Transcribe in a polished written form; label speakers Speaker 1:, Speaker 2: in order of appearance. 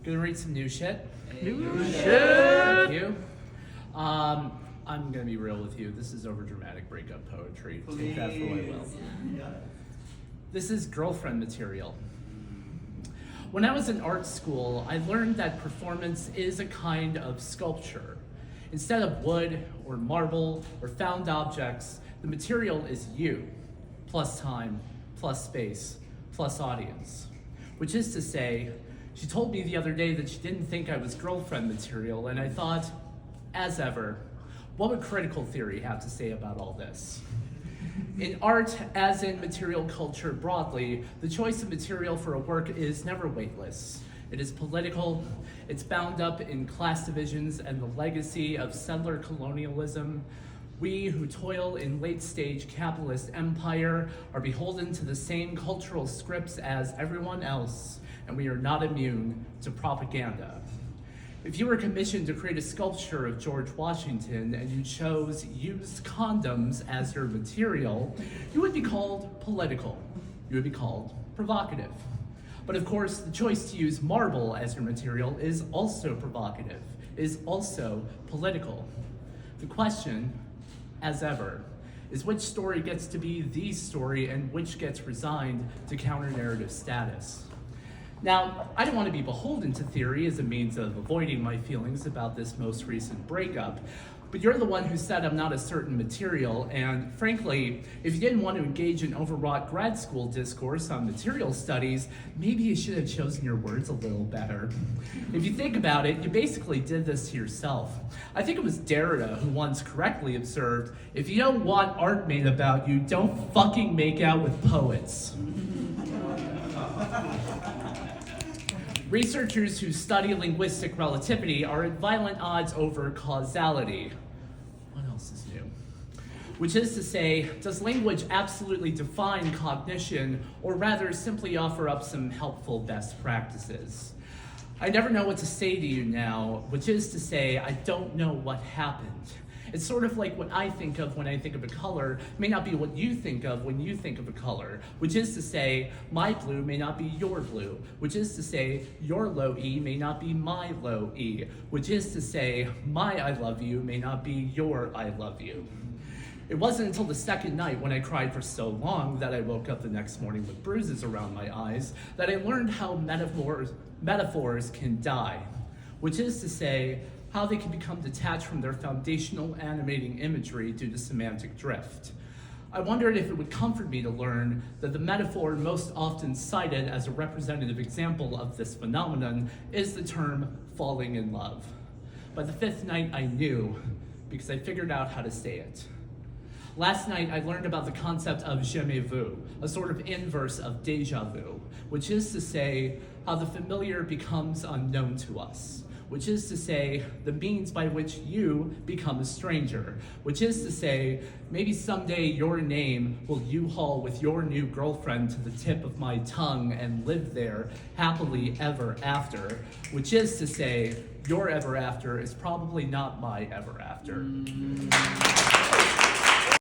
Speaker 1: Gonna read some new shit.
Speaker 2: New shit!
Speaker 1: Thank you. I'm gonna be real with you. This is overdramatic breakup poetry. Take that for what it will. This is girlfriend material. When I was in art school, I learned that performance is a kind of sculpture. Instead of wood or marble or found objects, the material is you, plus time, plus space, plus audience. Which is to say, she told me the other day that she didn't think I was girlfriend material, and I thought, as ever, what would critical theory have to say about all this? In art, as in material culture broadly, the choice of material for a work is never weightless. It is political, it's bound up in class divisions and the legacy of settler colonialism. We who toil in late-stage capitalist empire are beholden to the same cultural scripts as everyone else, and we are not immune to propaganda. If you were commissioned to create a sculpture of George Washington and you chose used condoms as your material, you would be called political. You would be called provocative. But of course, the choice to use marble as your material is also provocative, is also political. The question, as ever, is which story gets to be the story and which gets resigned to counter-narrative status. Now, I don't want to be beholden to theory as a means of avoiding my feelings about this most recent breakup, but you're the one who said I'm not a certain material, and frankly, if you didn't want to engage in overwrought grad school discourse on material studies, maybe you should have chosen your words a little better. If you think about it, you basically did this to yourself. I think it was Derrida who once correctly observed, if you don't want art made about you, don't fucking make out with poets. Researchers who study linguistic relativity are at violent odds over causality. What else is new? Which is to say, does language absolutely define cognition, or rather simply offer up some helpful best practices? I never know what to say to you now, which is to say, I don't know what happened. It's sort of like what I think of when I think of a color may not be what you think of when you think of a color, which is to say, my blue may not be your blue, which is to say, your low E may not be my low E, which is to say, my I love you may not be your I love you. It wasn't until the second night when I cried for so long that I woke up the next morning with bruises around my eyes that I learned how metaphors can die, which is to say, how they can become detached from their foundational animating imagery due to semantic drift. I wondered if it would comfort me to learn that the metaphor most often cited as a representative example of this phenomenon is the term falling in love. By the fifth night I knew, because I figured out how to say it. Last night I learned about the concept of jamais vu, a sort of inverse of déjà vu, which is to say how the familiar becomes unknown to us. Which is to say, the means by which you become a stranger. Which is to say, maybe someday your name will U-Haul with your new girlfriend to the tip of my tongue and live there happily ever after. Which is to say, your ever after is probably not my ever after.